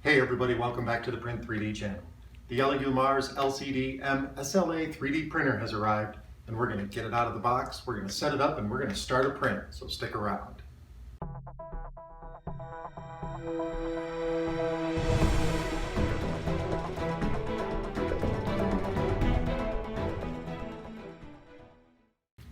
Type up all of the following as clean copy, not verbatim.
Hey everybody, welcome back to the Print 3D channel. The Elegoo Mars LCD mSLA 3D printer has arrived and we're going to get it out of the box, we're going to set it up, and we're going to start a print, so stick around.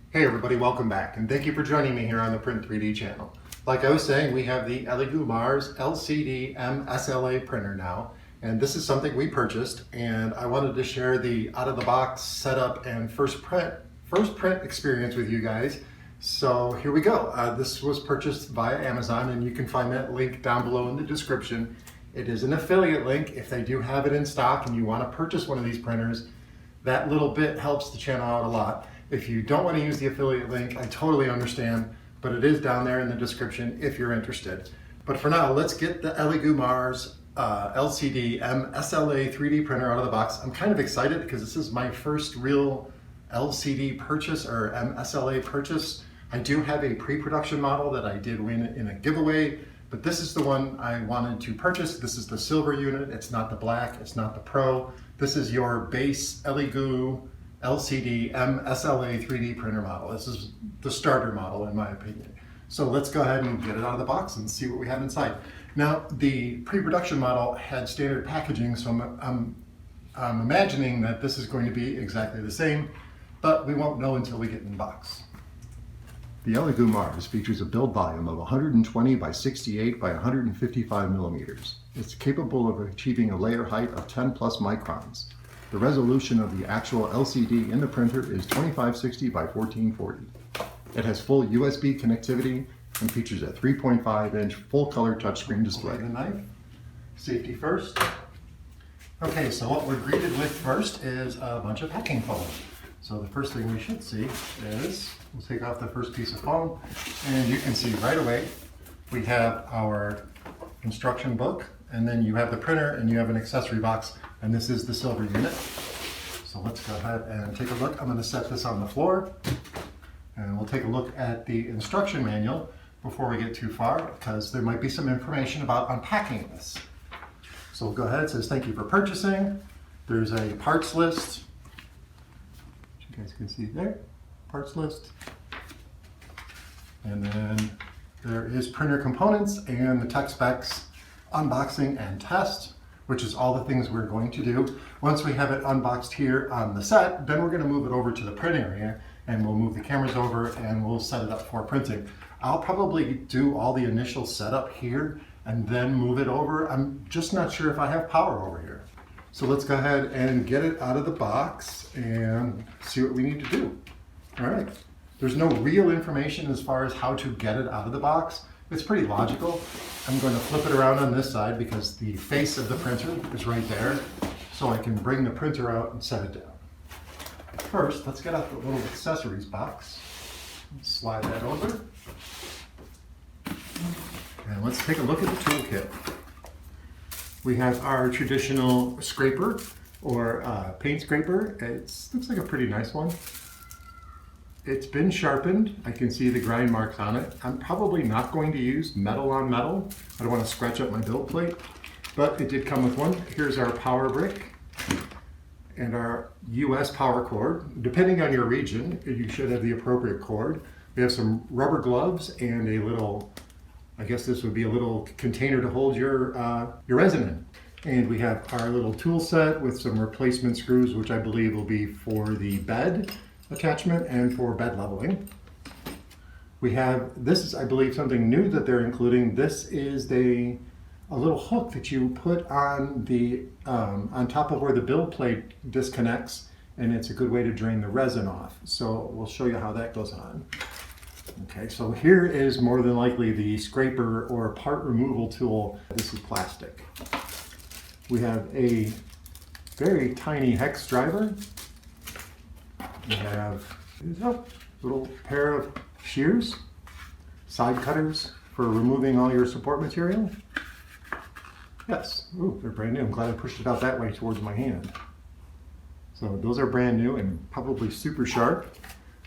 Hey everybody, welcome back, and thank you for joining me here on the Print 3D channel. Like I was saying, we have the Elegoo Mars LCD mSLA printer now, and this is something we purchased, and I wanted to share the out-of-the-box setup and first print experience with you guys. So here we go. This was purchased via Amazon, and you can find that link down below in the description. It is an affiliate link. If they do have it in stock and you want to purchase one of these printers, that little bit helps the channel out a lot. If you don't want to use the affiliate link, I totally understand, but it is down there in the description if you're interested. But for now, let's get the Elegoo Mars LCD mSLA 3D printer out of the box. I'm kind of excited because this is my first real LCD purchase or mSLA purchase. I do have a pre-production model that I did win in a giveaway, but this is the one I wanted to purchase. This is the silver unit. It's not the black, it's not the pro. This is your base Elegoo LCD mSLA 3D printer model. This is the starter model in my opinion. So let's go ahead and get it out of the box and see what we have inside. Now the pre-production model had standard packaging, so I'm imagining that this is going to be exactly the same, but we won't know until we get in the box. The Elegoo Mars features a build volume of 120 by 68 by 155 millimeters. It's capable of achieving a layer height of 10 plus microns. The resolution of the actual LCD in the printer is 2560 by 1440. It has full USB connectivity and features a 3.5-inch full-color touchscreen display. The knife, safety first. Okay, so what we're greeted with first is a bunch of packing foam. So the first thing we should see is, we'll take off the first piece of foam, and you can see right away we have our instruction book, and then you have the printer and you have an accessory box, and this is the silver unit. So let's go ahead and take a look. I'm going to set this on the floor, and we'll take a look at the instruction manual before we get too far, because there might be some information about unpacking this. So we'll go ahead. It says thank you for purchasing. There's a parts list, which you guys can see there, parts list. And then there is printer components and the tech specs, unboxing and test, which is all the things we're going to do. Once we have it unboxed here on the set, then we're going to move it over to the print area, and we'll move the cameras over and we'll set it up for printing. I'll probably do all the initial setup here and then move it over. I'm just not sure if I have power over here. So let's go ahead and get it out of the box and see what we need to do. All right. There's no real information as far as how to get it out of the box. It's pretty logical. I'm going to flip it around on this side because the face of the printer is right there, so I can bring the printer out and set it down. First, let's get out the little accessories box. Slide that over. And let's take a look at the toolkit. We have our traditional scraper or paint scraper. It looks like a pretty nice one. It's been sharpened. I can see the grind marks on it. I'm probably not going to use metal on metal. I don't want to scratch up my build plate, but it did come with one. Here's our power brick and our US power cord. Depending on your region, you should have the appropriate cord. We have some rubber gloves and a little, I guess this would be a little container to hold your resin in. And we have our little tool set with some replacement screws, which I believe will be for the bed attachment and for bed leveling. We have, this is I believe something new that they're including. This is a little hook that you put on the on top of where the build plate disconnects, and it's a good way to drain the resin off. So we'll show you how that goes on. Okay, so here is more than likely the scraper or part removal tool. This is plastic. We have a very tiny hex driver. We have a little pair of shears, side cutters for removing all your support material. Yes, ooh, they're brand new. I'm glad I pushed it out that way towards my hand. So those are brand new and probably super sharp.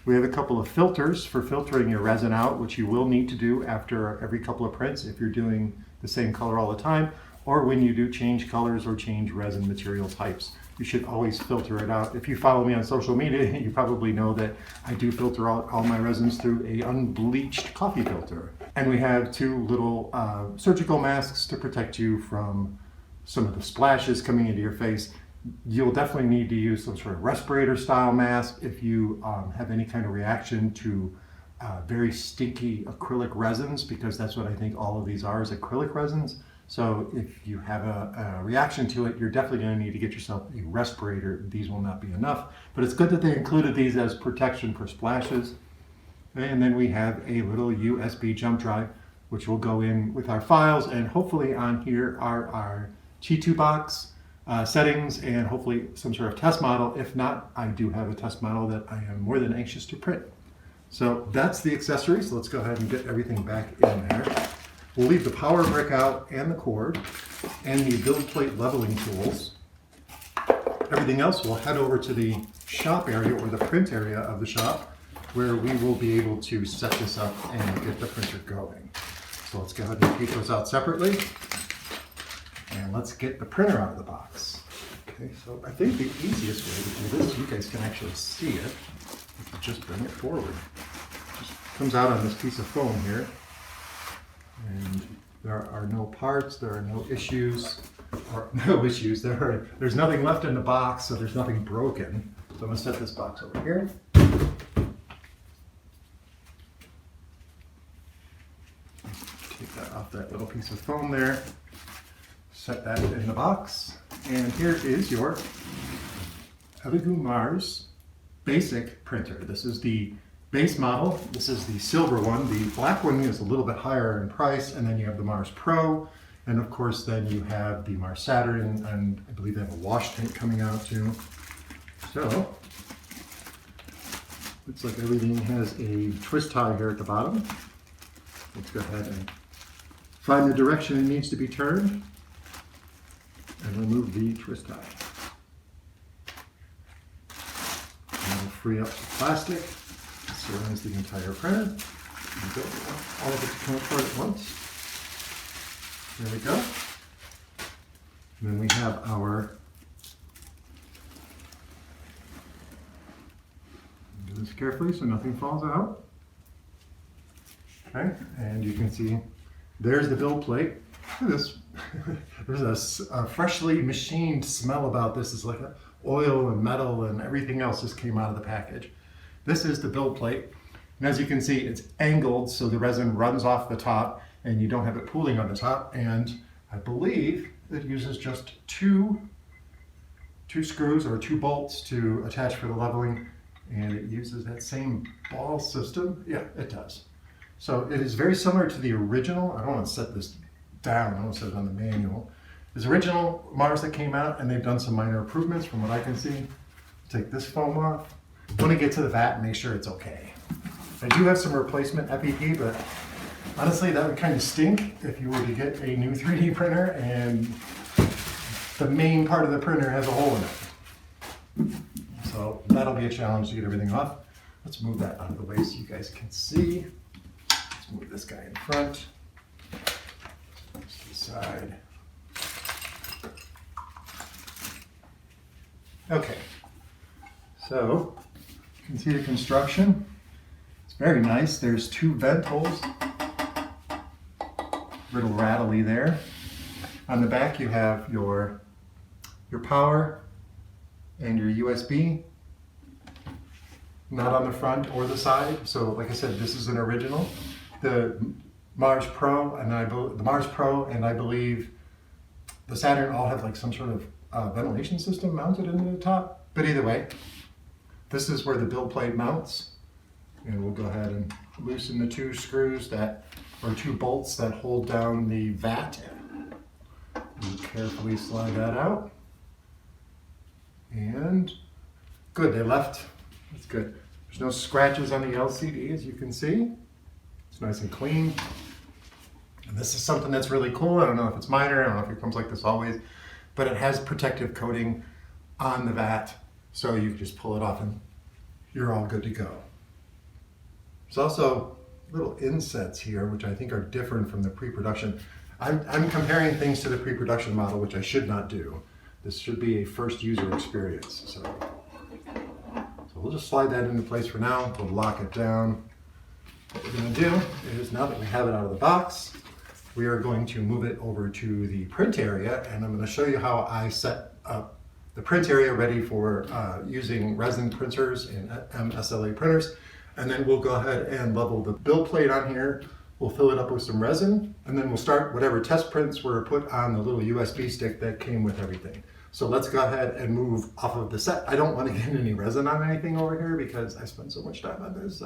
We have a couple of filters for filtering your resin out, which you will need to do after every couple of prints if you're doing the same color all the time. or when you do change colors or change resin material types. You should always filter it out. If you follow me on social media, you probably know that I do filter out all my resins through a unbleached coffee filter. And we have two little surgical masks to protect you from some of the splashes coming into your face. You'll definitely need to use some sort of respirator style mask if you have any kind of reaction to very stinky acrylic resins, because that's what I think all of these are, is acrylic resins. So if you have a reaction to it, you're definitely going to need to get yourself a respirator. These will not be enough, but it's good that they included these as protection for splashes. And then we have a little USB jump drive, which will go in with our files, and hopefully on here are our T2 box settings and hopefully some sort of test model. If not, I do have a test model that I am more than anxious to print. So that's the accessory. So let's go ahead and get everything back in there. We'll leave the power brick out and the cord and the build plate leveling tools. Everything else we'll head over to the shop area, or the print area of the shop, where we will be able to set this up and get the printer going. So let's go ahead and take those out separately. And let's get the printer out of the box. Okay, so I think the easiest way to do this, you guys can actually see it, is to just bring it forward. It just comes out on this piece of foam here. And there are no parts, there are no issues, there's nothing left in the box, so there's nothing broken. So I'm going to set this box over here. Take that off that little piece of foam there. Set that in the box. And here is your Elegoo Mars basic printer. This is the base model. This is the silver one. The black one is a little bit higher in price, and then you have the Mars Pro, and of course then you have the Mars Saturn, and I believe they have a wash tank coming out too. So looks like everything has a twist tie here at the bottom. Let's go ahead and find the direction it needs to be turned and remove the twist tie. And we'll free up the plastic. Surrounds the entire printer. You don't want all of it to come apart at once. There we go. And then we have our, do this carefully so nothing falls out. Okay, and you can see there's the build plate. Look at this. There's a freshly machined smell about this. It's like oil and metal and everything else just came out of the package. This is the build plate, and as you can see, it's angled so the resin runs off the top and you don't have it pooling on the top. And I believe it uses just two screws or two bolts to attach for the leveling, and it uses that same ball system. Yeah, it does. So it is very similar to the original. I don't want to set this down, I want to set it on the manual. This original Mars that came out, and they've done some minor improvements from what I can see. Take this foam off. I want to get to the vat and make sure it's okay. I do have some replacement FEP, but honestly that would kind of stink if you were to get a new 3D printer and the main part of the printer has a hole in it. So that'll be a challenge to get everything off. Let's move that out of the way so you guys can see. Let's move this guy in front. To the side. Okay, so you can see the construction. It's very nice. There's two vent holes. A little rattly there. On the back you have your power and your USB. Not on the front or the side. So like I said, this is an original. The Mars Pro and I believe the Saturn all have like some sort of ventilation system mounted into the top. But either way, this is where the build plate mounts. And we'll go ahead and loosen the two screws or two bolts that hold down the vat. And carefully slide that out. And good, they left. That's good. There's no scratches on the LCD, as you can see. It's nice and clean. And this is something that's really cool. I don't know if it's minor, I don't know if it comes like this always, but it has protective coating on the vat, so you can just pull it off and you're all good to go. There's also little insets here, which I think are different from the pre-production. I'm comparing things to the pre-production model, which I should not do. This should be a first user experience. So we'll just slide that into place for now. We'll lock it down. What we're going to do is, now that we have it out of the box, we are going to move it over to the print area, and I'm going to show you how I set up the print area ready for using resin printers and mSLA printers. And then we'll go ahead and level the build plate on here. We'll fill it up with some resin, and then we'll start whatever test prints were put on the little USB stick that came with everything. So let's go ahead and move off of the set. I don't want to get any resin on anything over here because I spent so much time on this.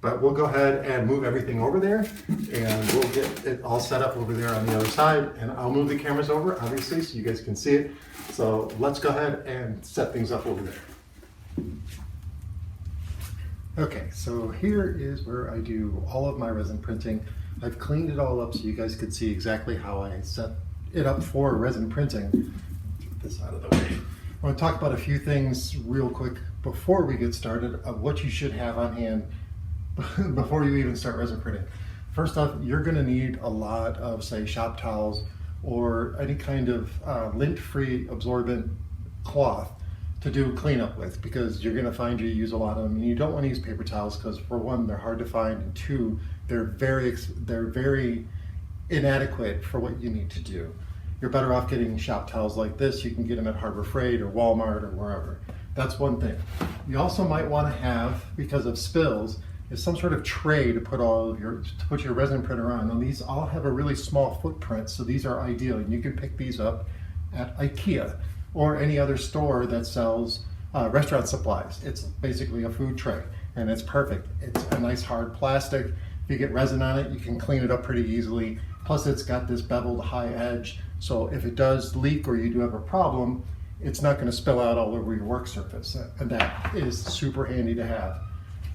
But we'll go ahead and move everything over there, and we'll get it all set up over there on the other side. And I'll move the cameras over, obviously, so you guys can see it. So let's go ahead and set things up over there. Okay, so here is where I do all of my resin printing. I've cleaned it all up so you guys could see exactly how I set it up for resin printing. Get this out of the way. I want to talk about a few things real quick before we get started of what you should have on hand before you even start resin printing. First off, you're going to need a lot of, say, shop towels or any kind of lint-free absorbent cloth to do cleanup with, because you're going to find you use a lot of them, and you don't want to use paper towels because, for one, they're hard to find, and two, they're very inadequate for what you need to do. You're better off getting shop towels like this. You can get them at Harbor Freight or Walmart or wherever. That's one thing. You also might want to have, because of spills, is some sort of tray to put your resin printer on. Now these all have a really small footprint, so these are ideal. And you can pick these up at IKEA or any other store that sells restaurant supplies. It's basically a food tray, and it's perfect. It's a nice hard plastic. If you get resin on it, you can clean it up pretty easily. Plus it's got this beveled high edge, so if it does leak or you do have a problem, it's not going to spill out all over your work surface, and that is super handy to have.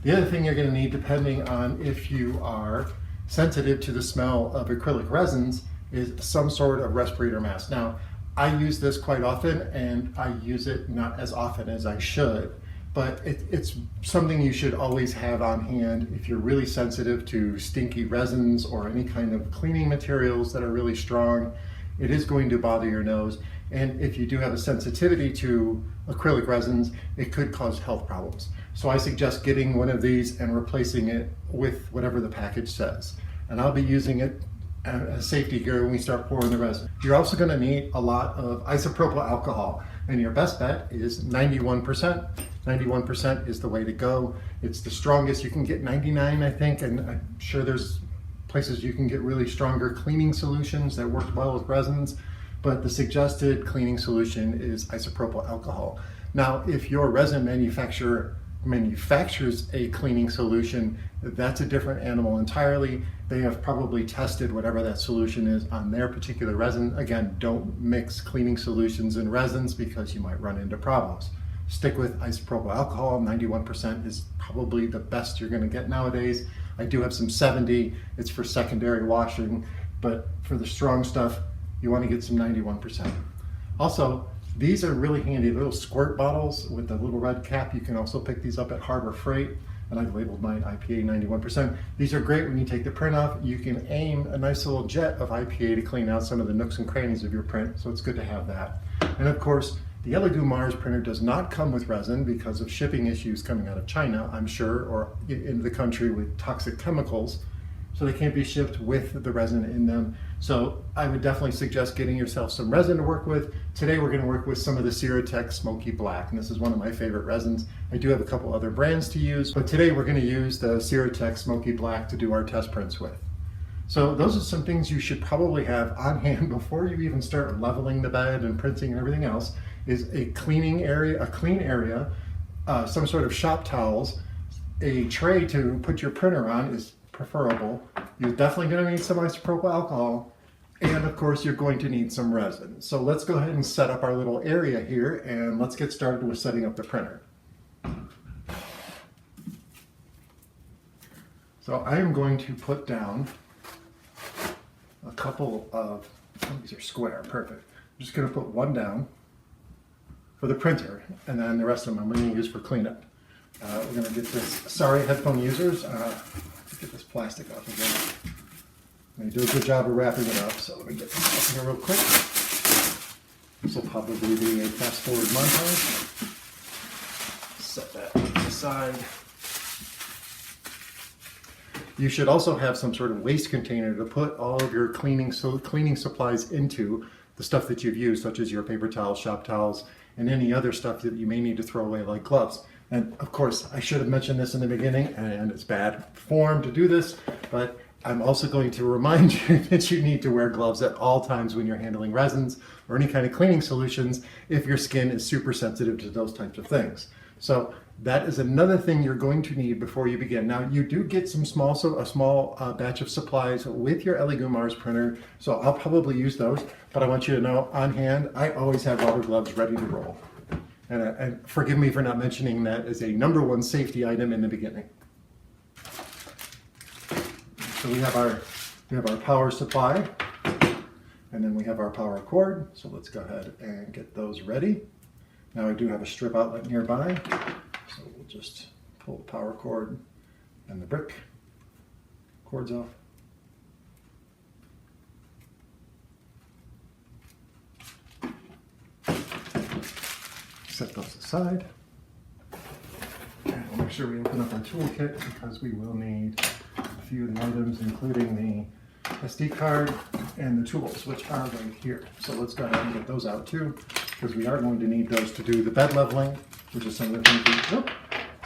The other thing you're going to need, depending on if you are sensitive to the smell of acrylic resins, is some sort of respirator mask. Now, I use this quite often, and I use it not as often as I should, but it's something you should always have on hand if you're really sensitive to stinky resins or any kind of cleaning materials that are really strong. It is going to bother your nose, and if you do have a sensitivity to acrylic resins, it could cause health problems. So I suggest getting one of these and replacing it with whatever the package says. And I'll be using it as safety gear when we start pouring the resin. You're also going to need a lot of isopropyl alcohol, and your best bet is 91%. 91% is the way to go. It's the strongest. You can get 99, I think, and I'm sure there's places you can get really stronger cleaning solutions that work well with resins, but the suggested cleaning solution is isopropyl alcohol. Now, if your resin manufacturer manufactures a cleaning solution, that's a different animal entirely. They have probably tested whatever that solution is on their particular resin. Again, don't mix cleaning solutions and resins because you might run into problems. Stick with isopropyl alcohol. 91% is probably the best you're going to get nowadays. I do have some 70. It's for secondary washing, but for the strong stuff, you want to get some 91%. Also, these are really handy, little squirt bottles with the little red cap. You can also pick these up at Harbor Freight, and I've labeled mine IPA 91%. These are great when you take the print off. You can aim a nice little jet of IPA to clean out some of the nooks and crannies of your print, so it's good to have that. And of course, the Elegoo Mars printer does not come with resin because of shipping issues coming out of China, I'm sure, or into the country with toxic chemicals. So they can't be shipped with the resin in them. So I would definitely suggest getting yourself some resin to work with. Today we're going to work with some of the Ceratec Smoky Black, and this is one of my favorite resins. I do have a couple other brands to use, but today we're going to use the Ceratec Smoky Black to do our test prints with. So those are some things you should probably have on hand before you even start leveling the bed and printing and everything else, is a cleaning area, a clean area, some sort of shop towels, a tray to put your printer on is preferable. You're definitely going to need some isopropyl alcohol, and of course you're going to need some resin. So let's go ahead and set up our little area here, and let's get started with setting up the printer. So I am going to put down a couple of, these are square, perfect. I'm just going to put one down for the printer, and then the rest of them I'm going to use for cleanup. We're going to get this, sorry headphone users, get this plastic off again. They do a good job of wrapping it up, so let me get this off here real quick. This will probably be a fast-forward montage. Set that aside. You should also have some sort of waste container to put all of your cleaning supplies into, the stuff that you've used, such as your paper towels, shop towels, and any other stuff that you may need to throw away, like gloves. And of course, I should have mentioned this in the beginning, and it's bad form to do this, but I'm also going to remind you that you need to wear gloves at all times when you're handling resins or any kind of cleaning solutions if your skin is super sensitive to those types of things. So that is another thing you're going to need before you begin. Now, you do get a small batch of supplies with your Elegoo Mars printer, so I'll probably use those, but I want you to know on hand, I always have rubber gloves ready to roll. And forgive me for not mentioning that as a #1 safety item in the beginning. So we have our power supply, and then we have our power cord. So let's go ahead and get those ready. Now I do have a strip outlet nearby, so we'll just pull the power cord and the brick cords off. Set those aside. And we'll make sure we open up our toolkit because we will need a few of the items, including the SD card and the tools, which are right here. So let's go ahead and get those out too, because we are going to need those to do the bed leveling, which is some of the things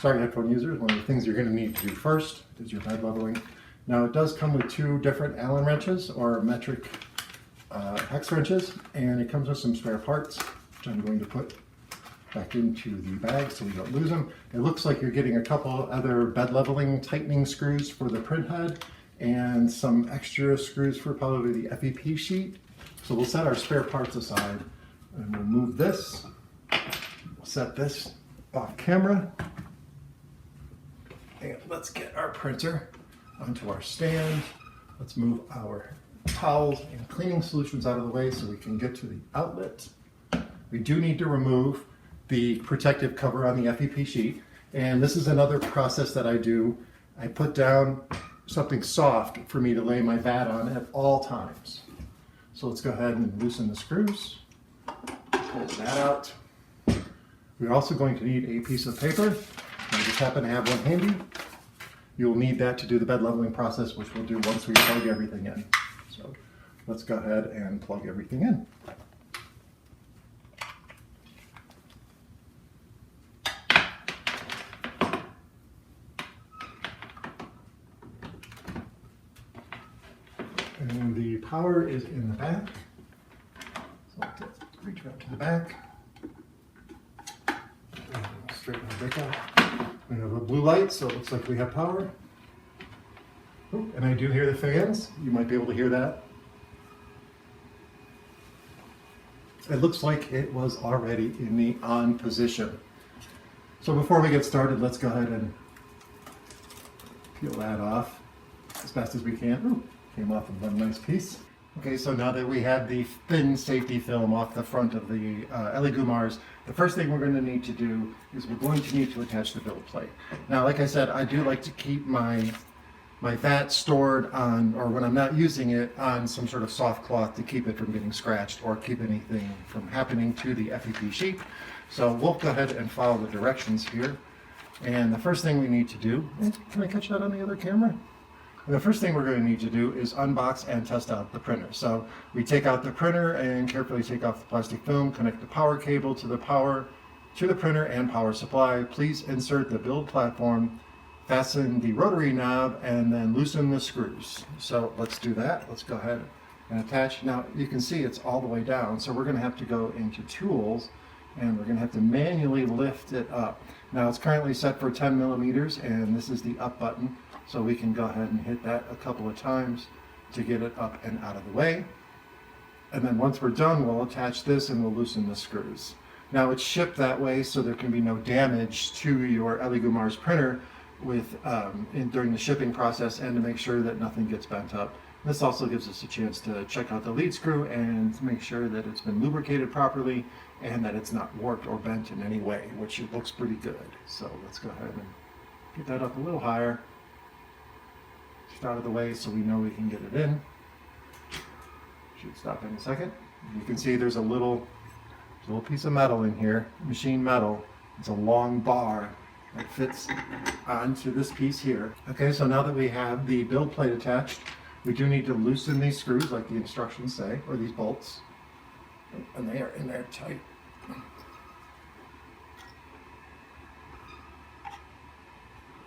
sorry, headphone users, one of the things you're going to need to do first is your bed leveling. Now it does come with 2 different Allen wrenches or metric hex wrenches, and it comes with some spare parts, which I'm going to put back into the bag so we don't lose them. It looks like you're getting a couple other bed leveling tightening screws for the print head and some extra screws for probably the FEP sheet. So we'll set our spare parts aside and we'll move this. We'll set this off camera. And let's get our printer onto our stand. Let's move our towels and cleaning solutions out of the way so we can get to the outlet. We do need to remove the protective cover on the FEP sheet, and this is another process that I do. I put down something soft for me to lay my vat on at all times. So let's go ahead and loosen the screws, pull that out. We're also going to need a piece of paper. I just happen to have one handy. You'll need that to do the bed leveling process, which we'll do once we plug everything in. So let's go ahead and plug everything in. And the power is in the back. So let's reach out to the back. And straighten the brick out. We have a blue light, so it looks like we have power. Oh, and I do hear the fans. You might be able to hear that. It looks like it was already in the on position. So before we get started, let's go ahead and peel that off as fast as we can. Ooh. Came off of one nice piece. Okay, so now that we have the thin safety film off the front of the Elegoo Mars, the first thing we're going to need to do is we're going to need to attach the build plate. Now, like I said, I do like to keep my vat stored on, or when I'm not using it, on some sort of soft cloth to keep it from getting scratched or keep anything from happening to the FEP sheet. So we'll go ahead and follow the directions here. And the first thing we need to do, can I catch that on the other camera? The first thing we're going to need to do is unbox and test out the printer. So we take out the printer and carefully take off the plastic film, connect the power cable to the printer and power supply. Please insert the build platform, fasten the rotary knob, and then loosen the screws. So let's do that. Let's go ahead and attach. Now you can see it's all the way down, so we're going to have to go into tools and we're going to have to manually lift it up. Now it's currently set for 10 millimeters and this is the up button. So we can go ahead and hit that a couple of times to get it up and out of the way. And then once we're done, we'll attach this and we'll loosen the screws. Now it's shipped that way so there can be no damage to your Elegoo Mars printer during the shipping process, and to make sure that nothing gets bent up. This also gives us a chance to check out the lead screw and make sure that it's been lubricated properly and that it's not warped or bent in any way, which it looks pretty good. So let's go ahead and get that up a little higher. Out of the way so we know we can get it in. Should stop in a second. You can see there's a little piece of metal in here, machine metal. It's a long bar that fits onto this piece here. Okay, so now that we have the build plate attached, we do need to loosen these screws like the instructions say, or these bolts. And they are in there tight.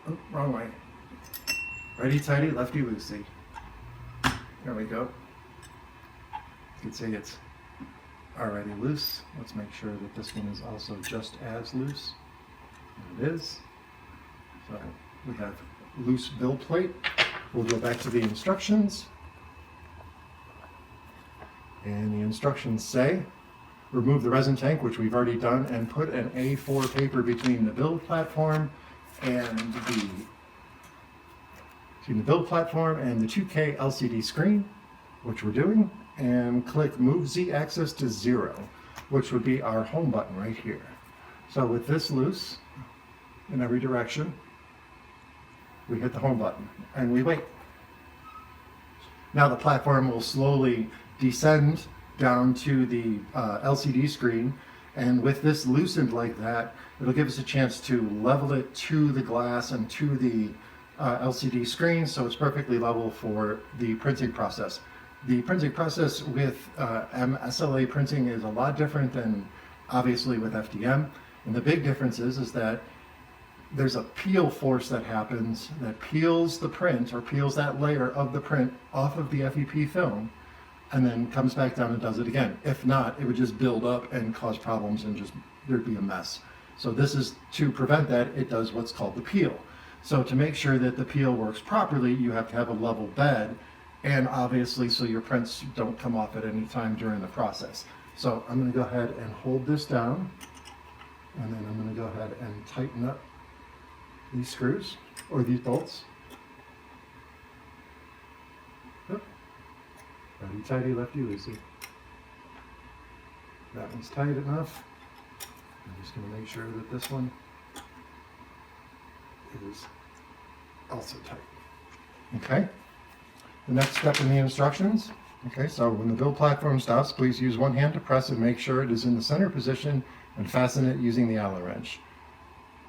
Oh, wrong way. Righty tighty, lefty loosey. There we go. You can see it's already loose. Let's make sure that this one is also just as loose. It is. So we have loose build plate. We'll go back to the instructions. And the instructions say, remove the resin tank, which we've already done, and put an A4 paper between the build platform and the 2K LCD screen, which we're doing, and click Move Z axis to 0, which would be our home button right here. So with this loose in every direction, we hit the home button and we wait. Now the platform will slowly descend down to the LCD screen, and with this loosened like that, it'll give us a chance to level it to the glass and to the LCD screen, so it's perfectly level for the printing process. The printing process with mSLA printing is a lot different than obviously with FDM, and the big difference is that there's a peel force that happens that peels the print, or peels that layer of the print off of the FEP film, and then comes back down and does it again. If not, it would just build up and cause problems and just there'd be a mess. So this is to prevent that. It does what's called the peel. So to make sure that the peel works properly, you have to have a level bed, and obviously so your prints don't come off at any time during the process. So I'm going to go ahead and hold this down, and then I'm going to go ahead and tighten up these screws, or these bolts. Righty tighty, lefty loosey. That one's tight enough. I'm just going to make sure that this one is also tight. Okay. The next step in the instructions. Okay, so when the build platform stops, please use one hand to press and make sure it is in the center position, and fasten it using the Allen wrench.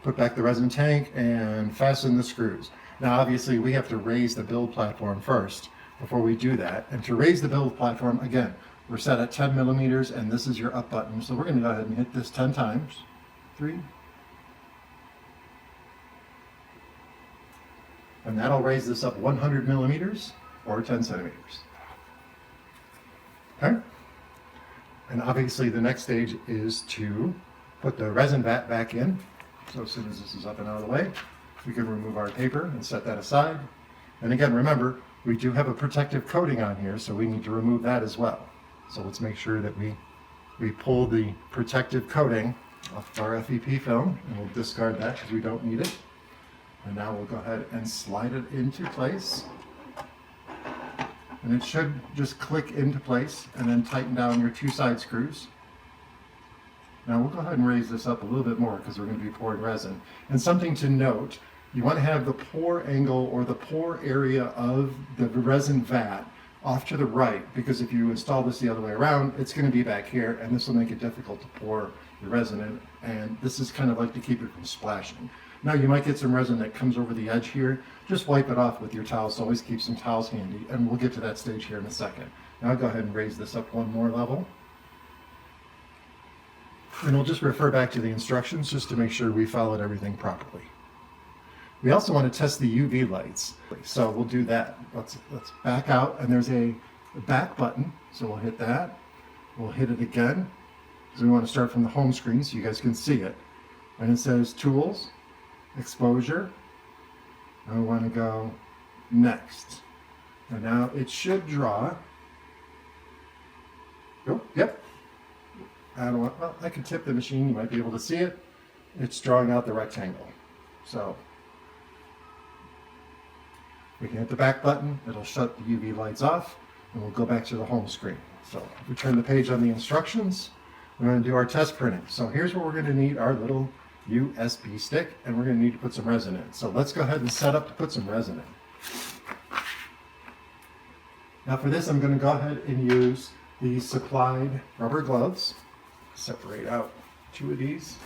Put back the resin tank and fasten the screws. Now obviously we have to raise the build platform first before we do that. And to raise the build platform, again, we're set at 10 millimeters, and this is your up button. So we're going to go ahead and hit this 10 times. 3. And that'll raise this up 100 millimeters or 10 centimeters. Okay? And obviously the next stage is to put the resin vat back in. So as soon as this is up and out of the way, we can remove our paper and set that aside. And again, remember, we do have a protective coating on here, so we need to remove that as well. So let's make sure that we pull the protective coating off of our FEP film, and we'll discard that because we don't need it. And now we'll go ahead and slide it into place. And it should just click into place, and then tighten down your 2 side screws. Now we'll go ahead and raise this up a little bit more because we're going to be pouring resin. And something to note, you want to have the pour angle, or the pour area of the resin vat off to the right, because if you install this the other way around, it's going to be back here, and this will make it difficult to pour the resin in. And this is kind of like to keep it from splashing. Now you might get some resin that comes over the edge here. Just wipe it off with your towels. So always keep some towels handy, and we'll get to that stage here in a second. Now I'll go ahead and raise this up one more level. And we'll just refer back to the instructions just to make sure we followed everything properly. We also want to test the UV lights. So we'll do that. Let's back out, and there's a back button. So we'll hit that. We'll hit it again. So we want to start from the home screen so you guys can see it. And it says Tools, Exposure. And we want to go Next. And now it should draw. Oh, yep. I can tip the machine. You might be able to see it. It's drawing out the rectangle. So we can hit the back button. It'll shut the UV lights off, and we'll go back to the home screen. So if we turn the page on the instructions, we're going to do our test printing. So here's where we're going to need our little USB stick, and we're going to need to put some resin in. So let's go ahead and set up to put some resin in. Now for this, I'm going to go ahead and use the supplied rubber gloves. Separate out 2 of these.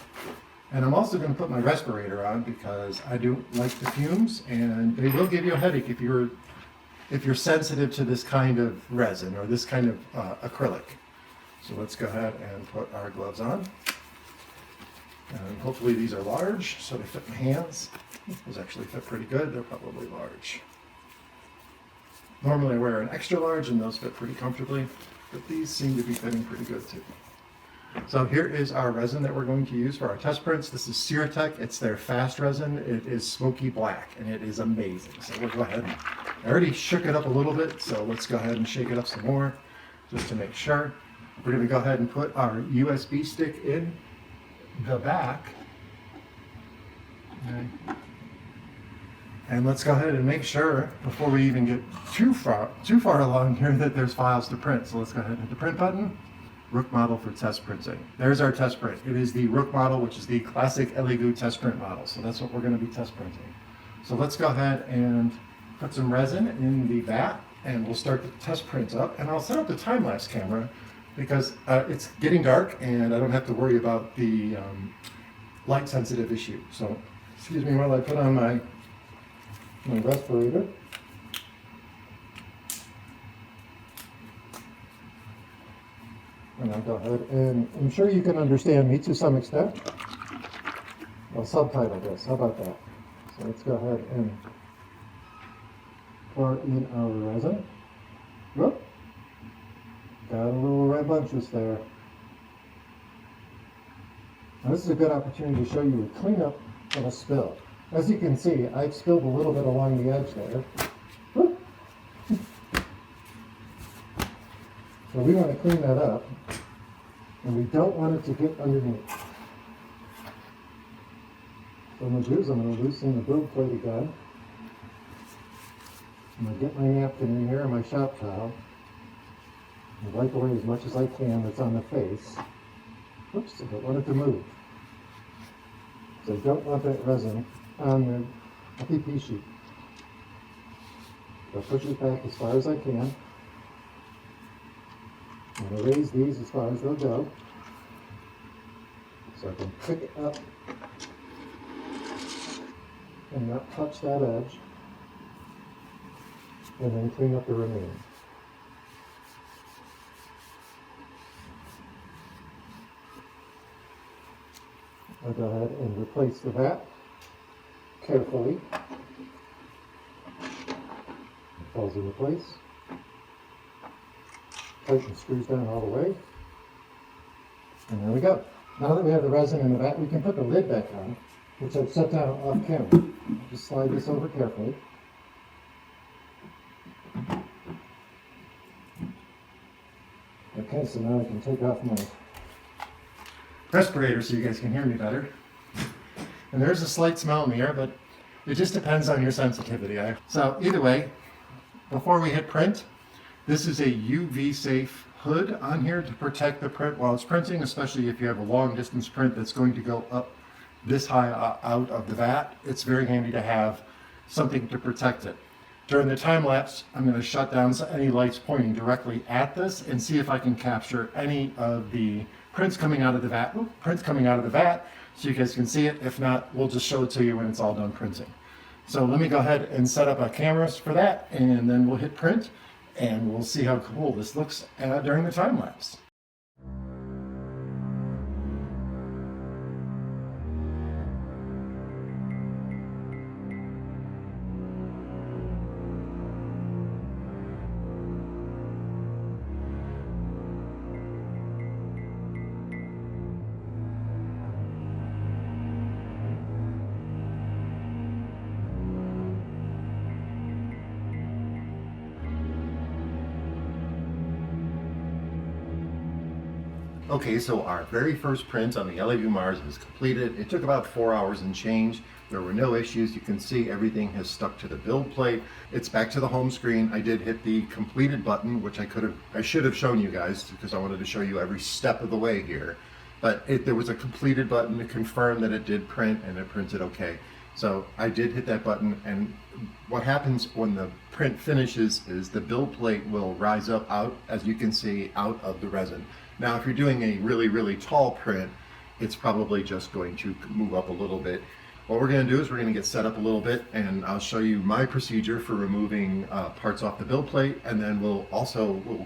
And I'm also going to put my respirator on because I don't like the fumes, and they will give you a headache if you're sensitive to this kind of resin or this kind of acrylic. So let's go ahead and put our gloves on. And hopefully these are large, so they fit my hands. Those actually fit pretty good. They're probably large. Normally I wear an extra large and those fit pretty comfortably, but these seem to be fitting pretty good too. So here is our resin that we're going to use for our test prints. This is Ceratec. It's their fast resin. It is smoky black and it is amazing. So we'll go ahead. I already shook it up a little bit, so let's go ahead and shake it up some more just to make sure. We're going to go ahead and put our USB stick in the back. Okay. And let's go ahead and make sure before we even get too far along here that there's files to print. So let's go ahead and hit the print button. Rook model for test printing. There's our test print. It is the Rook model, which is the classic Elegoo test print model. So that's what we're going to be test printing. So let's go ahead and put some resin in the vat and we'll start the test prints up. And I'll set up the time-lapse camera because it's getting dark and I don't have to worry about the light sensitive issue. So excuse me while I put on my respirator. And I'll go ahead and I'm sure you can understand me to some extent. I'll subtitle this. How about that? So let's go ahead and pour in our resin. Whoop. Got a little red bunches there. Now this is a good opportunity to show you a cleanup of a spill. As you can see, I've spilled a little bit along the edge there. Whoop. So we want to clean that up, and we don't want it to get underneath. So what I'm going to do is I'm going to loosen the build plate again. I'm going to get my napkin in here and my shop towel and wipe away as much as I can that's on the face. Oops, I don't want it to move. So I don't want that resin on the PP sheet. So I'll push it back as far as I can. I'm going to raise these as far as they'll go, so I can pick it up and not touch that edge, and then clean up the remaining. I'll go ahead and replace the vat carefully. It falls into place. Tighten screws down all the way. And there we go. Now that we have the resin in the vat, we can put the lid back on, which I've set down off camera. Just slide this over carefully. Okay, so now I can take off my respirator so you guys can hear me better. And there's a slight smell in the air, but it just depends on your sensitivity. So either way, before we hit print, this is a UV safe hood on here to protect the print while it's printing, especially if you have a long distance print that's going to go up this high out of the vat. It's very handy to have something to protect it. During the time lapse, I'm going to shut down any lights pointing directly at this and see if I can capture any of the prints coming out of the vat. So you guys can see it. If not, we'll just show it to you when it's all done printing. So let me go ahead and set up a camera for that, and then we'll hit print. And we'll see how cool this looks during the time lapse. Okay, so our very first print on the Elegoo Mars is completed. It took about 4 hours and change. There were no issues. You can see everything has stuck to the build plate. It's back to the home screen. I did hit the completed button, which I should have shown you guys because I wanted to show you every step of the way here. But there was a completed button to confirm that it did print and it printed okay. So I did hit that button, and what happens when the print finishes is the build plate will rise up out, as you can see, out of the resin. Now, if you're doing a really, really tall print, it's probably just going to move up a little bit. What we're going to do is we're going to get set up a little bit, and I'll show you my procedure for removing parts off the build plate, and then we'll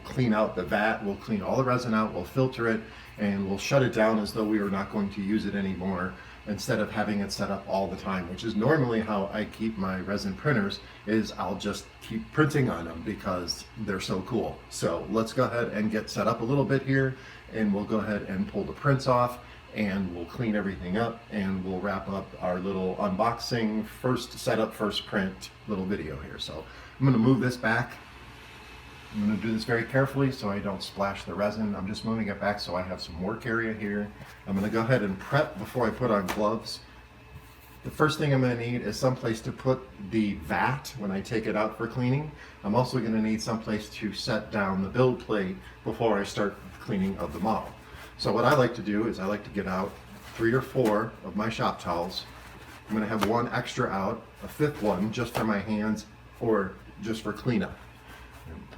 clean out the vat, we'll clean all the resin out, we'll filter it, and we'll shut it down as though we are not going to use it anymore, instead of having it set up all the time, which is normally how I keep my resin printers, is I'll just keep printing on them because they're so cool. So let's go ahead and get set up a little bit here, and we'll go ahead and pull the prints off, and we'll clean everything up, and we'll wrap up our little unboxing, first setup, first print little video here. So I'm gonna move this back. I'm going to do this very carefully so I don't splash the resin. I'm just moving it back so I have some work area here. I'm going to go ahead and prep before I put on gloves. The first thing I'm going to need is some place to put the vat when I take it out for cleaning. I'm also going to need some place to set down the build plate before I start cleaning of the model. So what I like to do is I like to get out 3 or 4 of my shop towels. I'm going to have one extra out, a 5th one just for my hands or just for cleanup.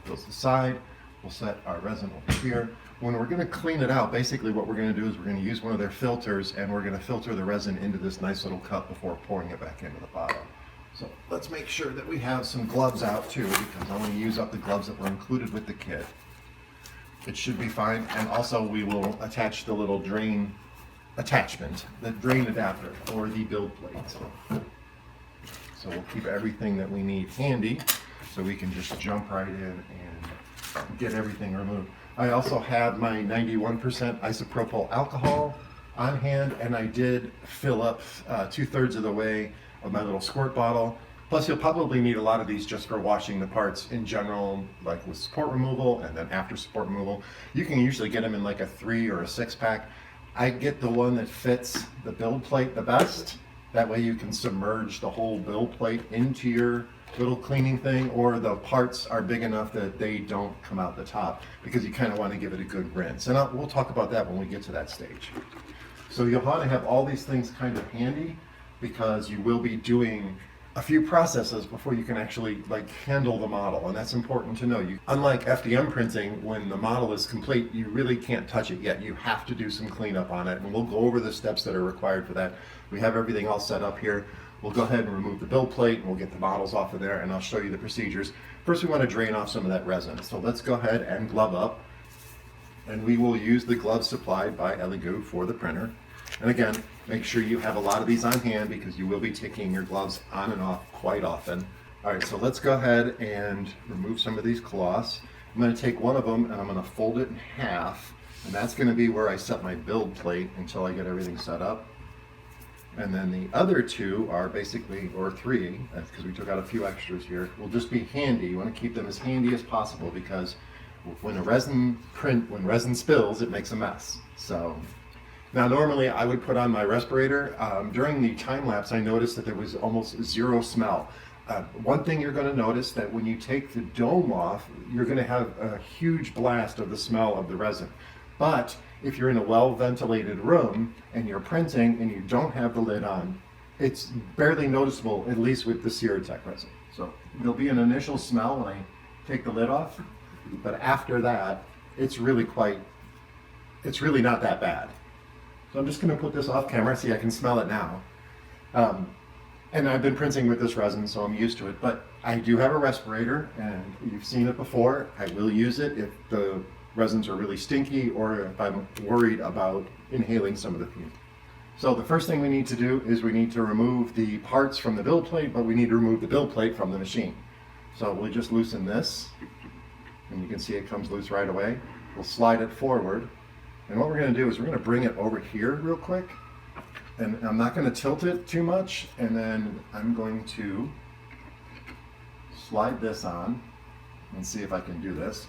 Goes aside, we'll set our resin over here. When we're going to clean it out, basically what we're going to do is we're going to use one of their filters, and we're going to filter the resin into this nice little cup before pouring it back into the bottle. So let's make sure that we have some gloves out too, because I want to use up the gloves that were included with the kit. It should be fine, and also we will attach the little drain attachment, the drain adapter, or the build plate. So we'll keep everything that we need handy, so we can just jump right in and get everything removed. I also have my 91% isopropyl alcohol on hand, and I did fill up 2/3 of the way of my little squirt bottle. Plus, you'll probably need a lot of these just for washing the parts in general, like with support removal and then after support removal. You can usually get them in like a 3 or a 6-pack. I get the one that fits the build plate the best. That way you can submerge the whole build plate into your little cleaning thing, or the parts are big enough that they don't come out the top, because you kind of want to give it a good rinse. And we'll talk about that when we get to that stage. So you'll want to have all these things kind of handy, because you will be doing a few processes before you can actually handle the model, and that's important to know. Unlike FDM printing, when the model is complete, you really can't touch it yet. You have to do some cleanup on it, and we'll go over the steps that are required for that. We have everything all set up here. We'll go ahead and remove the build plate, and we'll get the models off of there, and I'll show you the procedures. First, we want to drain off some of that resin. So let's go ahead and glove up, and we will use the gloves supplied by Elegoo for the printer. And again, make sure you have a lot of these on hand, because you will be taking your gloves on and off quite often. All right, so let's go ahead and remove some of these cloths. I'm going to take one of them, and I'm going to fold it in half, and that's going to be where I set my build plate until I get everything set up. And then the other 2 are basically, or 3, because we took out a few extras here, will just be handy. You want to keep them as handy as possible, because when resin spills, it makes a mess. So now normally I would put on my respirator. During the time lapse, I noticed that there was almost 0 smell. One thing you're going to notice, that when you take the dome off, you're going to have a huge blast of the smell of the resin. But if you're in a well-ventilated room and you're printing and you don't have the lid on, it's barely noticeable, at least with the Ceratec resin. So there'll be an initial smell when I take the lid off, but after that, it's really not that bad. So I'm just going to put this off camera. See, I can smell it now. And I've been printing with this resin, so I'm used to it. But I do have a respirator, and you've seen it before. I will use it if the resins are really stinky, or if I'm worried about inhaling some of the fume. So the first thing we need to do is we need to remove the parts from the build plate, but we need to remove the build plate from the machine. So we'll just loosen this, and you can see it comes loose right away. We'll slide it forward, and what we're going to do is we're going to bring it over here real quick, and I'm not going to tilt it too much, and then I'm going to slide this on and see if I can do this.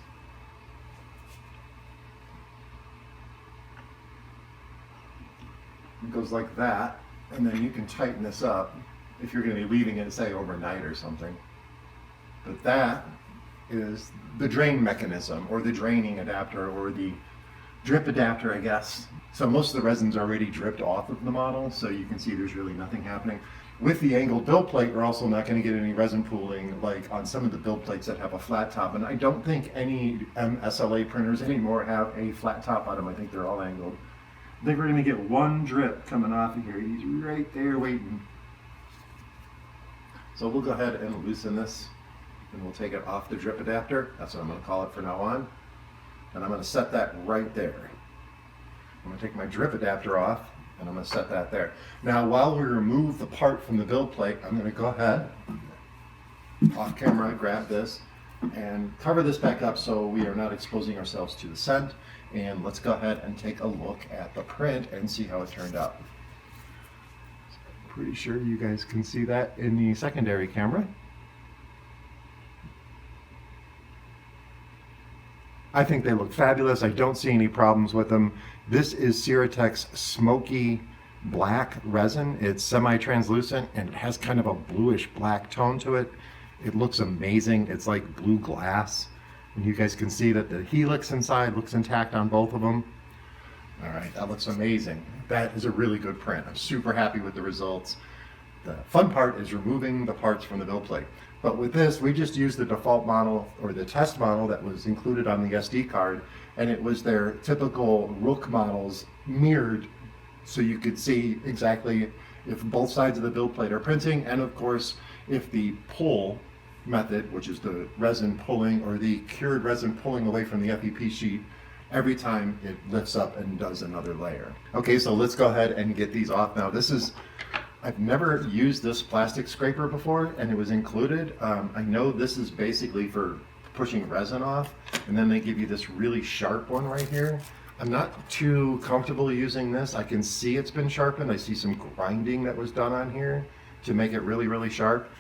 It goes like that, and then you can tighten this up if you're going to be leaving it, say, overnight or something. But that is the drain mechanism, or the draining adapter, or the drip adapter, I guess. So most of the resin's already dripped off of the model, so you can see there's really nothing happening. with the angled build plate, you're also not going to get any resin pooling like on some of the build plates that have a flat top. And I don't think any mSLA printers anymore have a flat top on them. I think they're all angled. I think we're going to get one drip coming off of here. He's right there waiting. So we'll go ahead and loosen this, and we'll take it off the drip adapter. That's what I'm going to call it from now on. And I'm going to set that right there. I'm going to take my drip adapter off, and I'm going to set that there. Now, while we remove the part from the build plate, I'm going to go ahead, off camera, grab this, and cover this back up so we are not exposing ourselves to the scent. And let's go ahead and take a look at the print and see how it turned out. Pretty sure you guys can see that in the secondary camera. I think they look fabulous. I don't see any problems with them. This is Ceratec's smoky black resin. It's semi-translucent and it has kind of a bluish black tone to it. It looks amazing. It's like blue glass. And you guys can see that the helix inside looks intact on both of them. All right, that looks amazing. That is a really good print. I'm super happy with the results. The fun part is removing the parts from the build plate. But with this, we just used the default model or the test model that was included on the SD card, and it was their typical Rook models mirrored so you could see exactly if both sides of the build plate are printing, and of course, if the pull method, which is the resin pulling or the cured resin pulling away from the FEP sheet, every time it lifts up and does another layer. Okay, so let's go ahead and get these off now. I've never used this plastic scraper before, and it was included. I know this is basically for pushing resin off, and then they give you this really sharp one right here. I'm not too comfortable using this. I can see it's been sharpened. I see some grinding that was done on here to make it really, really sharp.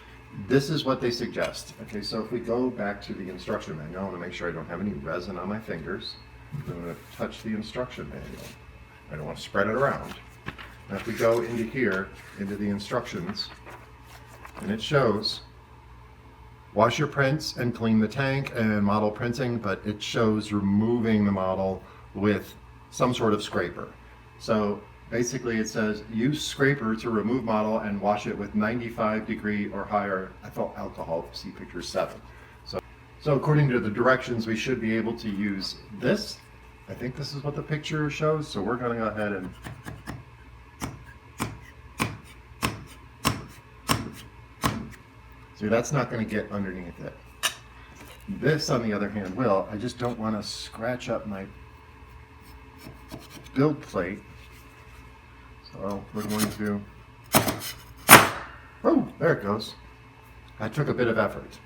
This is what they suggest. Okay, so if we go back to the instruction manual, I want to make sure I don't have any resin on my fingers. I'm going to touch the instruction manual. I don't want to spread it around. Now if we go into here, into the instructions, and it shows wash your prints and clean the tank and model printing, but it shows removing the model with some sort of scraper. So basically it says use scraper to remove model and wash it with 95-degree or higher ethyl alcohol, see picture 7. So according to the directions, we should be able to use this. I think this is what the picture shows, so we're going to go ahead and see, that's not going to get underneath it. This, on the other hand, will. I just don't want to scratch up my build plate. So we're going to, oh, there it goes. That took a bit of effort.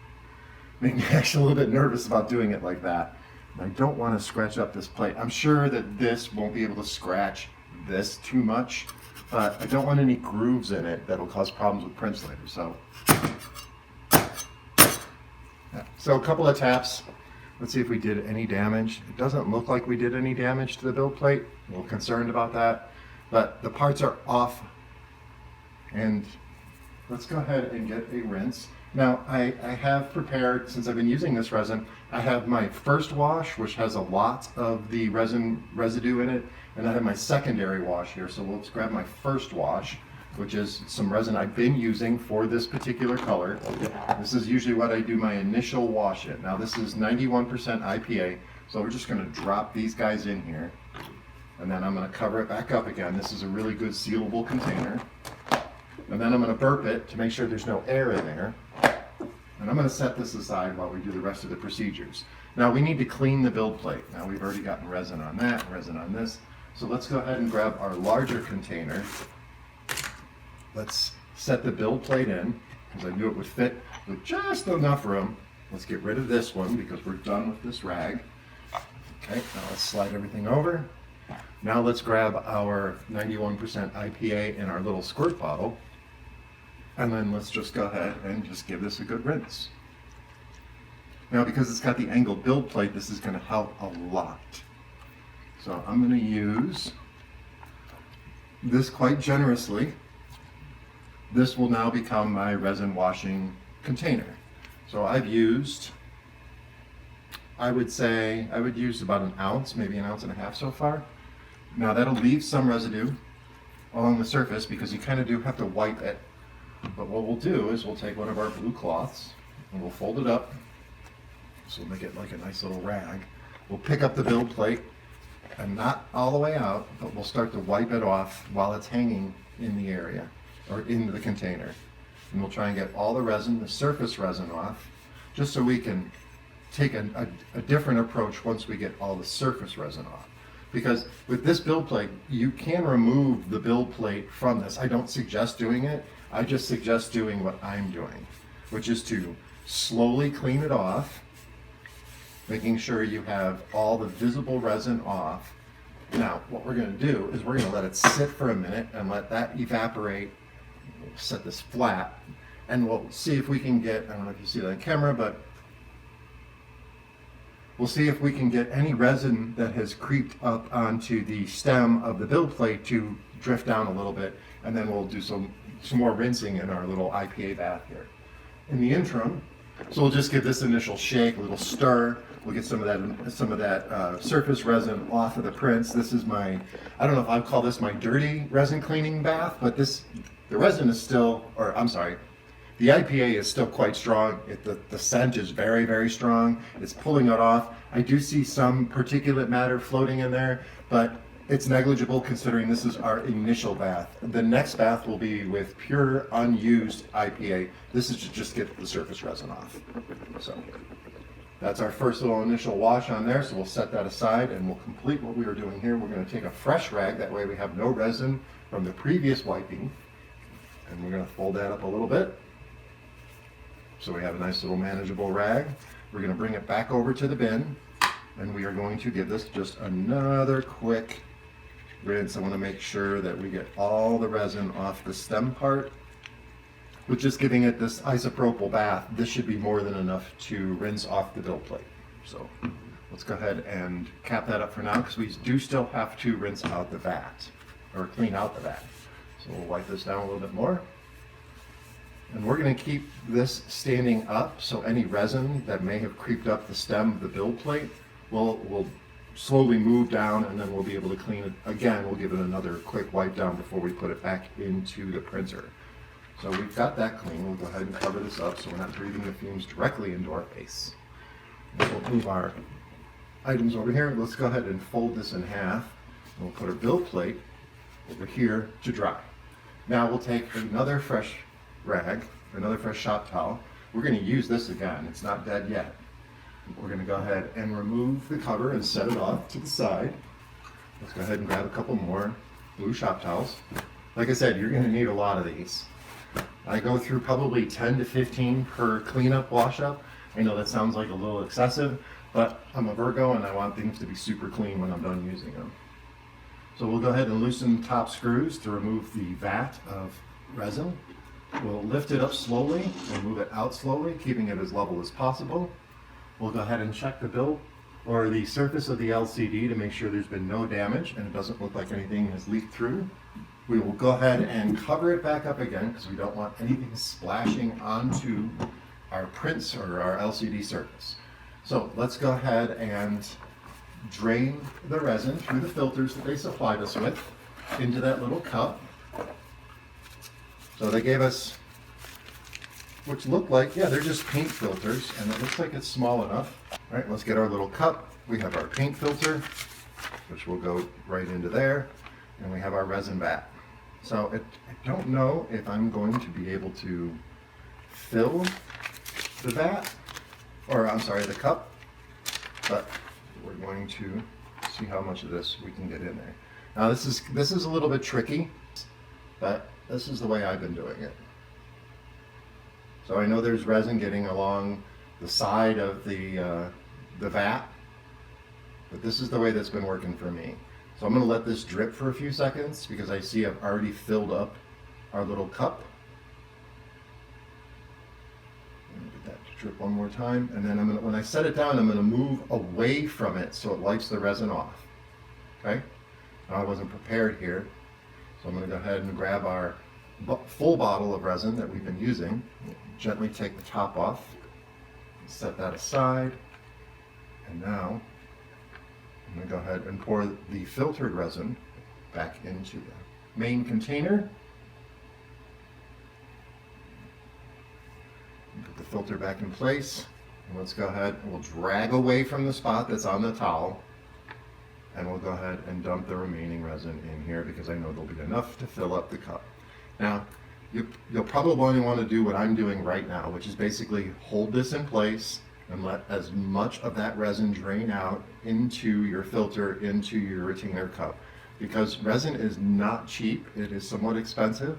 Made me actually a little bit nervous about doing it like that. I don't want to scratch up this plate. I'm sure that this won't be able to scratch this too much, but I don't want any grooves in it that'll cause problems with prints later. So a couple of taps. Let's see if we did any damage. It doesn't look like we did any damage to the build plate. A little concerned about that, but the parts are off. And let's go ahead and get a rinse. Now I have prepared, since I've been using this resin, I have my first wash, which has a lot of the resin residue in it, and I have my secondary wash here. So let's grab my first wash, which is some resin I've been using for this particular color. This is usually what I do my initial wash in. Now this is 91% IPA, so we're just going to drop these guys in here, and then I'm going to cover it back up again. This is a really good sealable container. And then I'm going to burp it to make sure there's no air in there. And I'm going to set this aside while we do the rest of the procedures. Now we need to clean the build plate. Now we've already gotten resin on that, resin on this. So let's go ahead and grab our larger container. Let's set the build plate in, because I knew it would fit with just enough room. Let's get rid of this one because we're done with this rag. Okay, now let's slide everything over. Now let's grab our 91% IPA in our little squirt bottle. And then let's just go ahead and just give this a good rinse. Now because it's got the angled build plate, this is going to help a lot. So I'm going to use this quite generously. This will now become my resin washing container. So I've used, I would say, I would use about an ounce, maybe an ounce and a half so far. Now that'll leave some residue along the surface because you kind of do have to wipe it. But what we'll do is we'll take one of our blue cloths and we'll fold it up. So we'll make it like a nice little rag. We'll pick up the build plate and not all the way out, but we'll start to wipe it off while it's hanging in the area or in the container. And we'll try and get all the resin, the surface resin off, just so we can take a different approach once we get all the surface resin off. Because with this build plate, you can remove the build plate from this. I don't suggest doing it. I just suggest doing what I'm doing, which is to slowly clean it off, making sure you have all the visible resin off. Now, what we're going to do is we're going to let it sit for a minute and let that evaporate. We'll set this flat, and we'll see if we can get, I don't know if you see that on camera, but we'll see if we can get any resin that has creeped up onto the stem of the build plate to drift down a little bit, and then we'll do some more rinsing in our little IPA bath here. In the interim, so we'll just give this initial shake, a little stir. We'll get some of that surface resin off of the prints. This is my, I don't know if I'd call this my dirty resin cleaning bath, but the resin is still, or I'm sorry, the IPA is still quite strong. The scent is very, very strong. It's pulling it off. I do see some particulate matter floating in there, but it's negligible considering this is our initial bath. The next bath will be with pure unused IPA. This is to just get the surface resin off. So that's our first little initial wash on there. So we'll set that aside and we'll complete what we were doing here. We're going to take a fresh rag. That way we have no resin from the previous wiping. And we're going to fold that up a little bit. So we have a nice little manageable rag. We're going to bring it back over to the bin. And we are going to give this just another quick rinse. I want to make sure that we get all the resin off the stem part. With just giving it this isopropyl bath, this should be more than enough to rinse off the build plate. So let's go ahead and cap that up for now because we do still have to rinse out the vat, or clean out the vat. So we'll wipe this down a little bit more. And we're going to keep this standing up, so any resin that may have creeped up the stem of the build plate will slowly move down, and then we'll be able to clean it again. We'll give it another quick wipe down before we put it back into the printer. So we've got that clean. We'll go ahead and cover this up so we're not breathing the fumes directly into our face. And we'll move our items over here. Let's go ahead and fold this in half. We'll put our build plate over here to dry. Now we'll take another fresh rag, another fresh shop towel. We're going to use this again. It's not dead yet. We're going to go ahead and remove the cover and set it off to the side. Let's go ahead and grab a couple more blue shop towels. Like I said, you're going to need a lot of these. I go through probably 10 to 15 per cleanup wash up. I know that sounds like a little excessive, but I'm a Virgo and I want things to be super clean when I'm done using them. So we'll go ahead and loosen top screws to remove the vat of resin. We'll lift it up slowly and move it out slowly, keeping it as level as possible. We'll go ahead and check the build or the surface of the LCD to make sure there's been no damage and it doesn't look like anything has leaked through. We will go ahead and cover it back up again because we don't want anything splashing onto our prints or our LCD surface. So let's go ahead and drain the resin through the filters that they supplied us with into that little cup. So they gave us, which look like, yeah, they're just paint filters, and it looks like it's small enough. All right, let's get our little cup. We have our paint filter, which will go right into there, and we have our resin vat. So I don't know if I'm going to be able to fill the vat, or I'm sorry, the cup, but we're going to see how much of this we can get in there. Now this is a little bit tricky, but this is the way I've been doing it. So I know there's resin getting along the side of the vat, but this is the way that's been working for me. So I'm going to let this drip for a few seconds because I see I've already filled up our little cup. Get that to drip one more time, and then when I set it down, I'm going to move away from it so it lights the resin off. Okay? Now I wasn't prepared here, so I'm going to go ahead and grab our full bottle of resin that we've been using. Gently take the top off, set that aside, and now I'm going to go ahead and pour the filtered resin back into the main container. the filter back in place. And let's go ahead and we'll drag away from the spot that's on the towel. And we'll go ahead and dump the remaining resin in here because I know there'll be enough to fill up the cup. Now, you'll probably want to do what I'm doing right now, which is basically hold this in place and let as much of that resin drain out into your filter, into your retainer cup. Because resin is not cheap, it is somewhat expensive,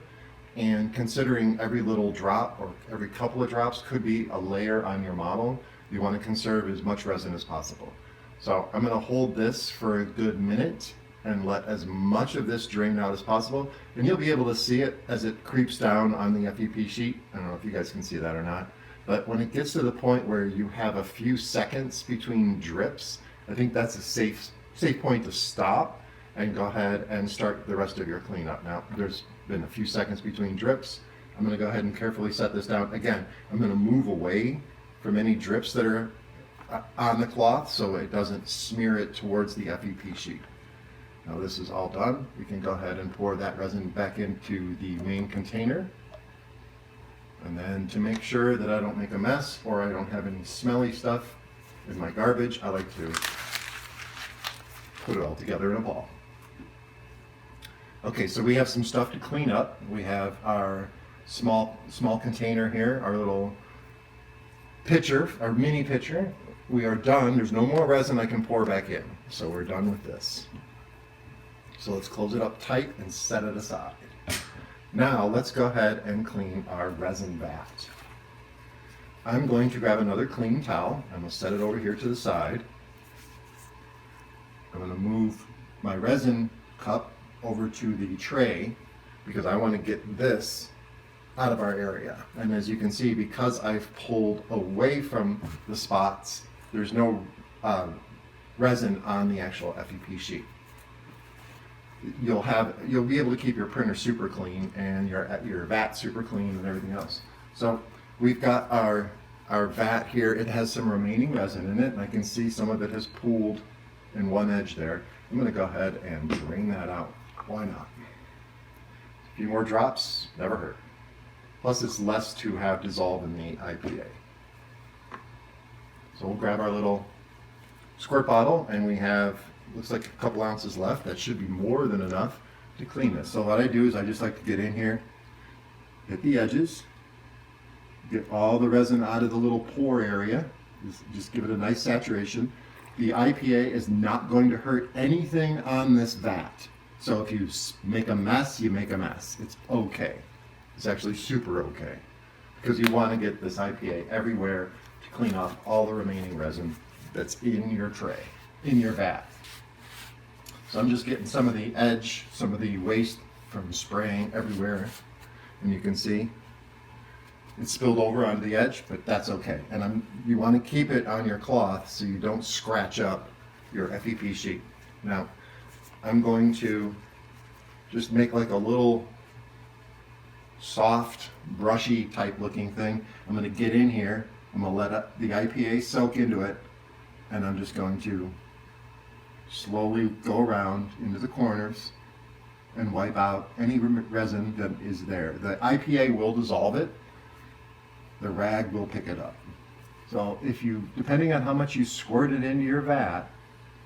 and considering every little drop or every couple of drops could be a layer on your model, you want to conserve as much resin as possible. So I'm going to hold this for a good minute and let as much of this drain out as possible, and you'll be able to see it as it creeps down on the FEP sheet. I don't know if you guys can see that or not, but when it gets to the point where you have a few seconds between drips, I think that's a safe point to stop and go ahead and start the rest of your cleanup. Now, there's been a few seconds between drips. I'm going to go ahead and carefully set this down. Again, I'm going to move away from any drips that are on the cloth so it doesn't smear it towards the FEP sheet. Now this is all done. We can go ahead and pour that resin back into the main container. And then to make sure that I don't make a mess or I don't have any smelly stuff in my garbage, I like to put it all together in a ball. Okay, so we have some stuff to clean up. We have our small container here, our little pitcher, our mini pitcher. We are done. There's no more resin I can pour back in. So we're done with this. So let's close it up tight and set it aside. Now let's go ahead and clean our resin vat. I'm going to grab another clean towel. I'm going to set it over here to the side. I'm going to move my resin cup over to the tray because I want to get this out of our area. And as you can see, because I've pulled away from the spots, there's no resin on the actual FEP sheet. You'll be able to keep your printer super clean and your vat super clean and everything else. So we've got our vat here. It has some remaining resin in it, and I can see some of it has pooled in one edge there. I'm going to go ahead and drain that out. Why not? A few more drops, never hurt. Plus it's less to have dissolve in the IPA. So we'll grab our little squirt bottle, and we have, looks like a couple ounces left. That should be more than enough to clean this. So what I do is I just like to get in here, hit the edges, get all the resin out of the little pore area, just give it a nice saturation. The IPA is not going to hurt anything on this vat. So if you make a mess, you make a mess. It's okay. It's actually super okay because you want to get this IPA everywhere to clean off all the remaining resin that's in your tray, in your vat. So I'm just getting some of the edge, some of the waste from spraying everywhere, and you can see it's spilled over onto the edge, but that's okay. And you want to keep it on your cloth so you don't scratch up your FEP sheet. Now, I'm going to just make like a little soft, brushy type looking thing. I'm going to get in here, I'm going to let the IPA soak into it, and I'm just going to slowly go around into the corners and wipe out any resin that is there. The IPA will dissolve it, the rag will pick it up. So if you, depending on how much you squirt it into your vat,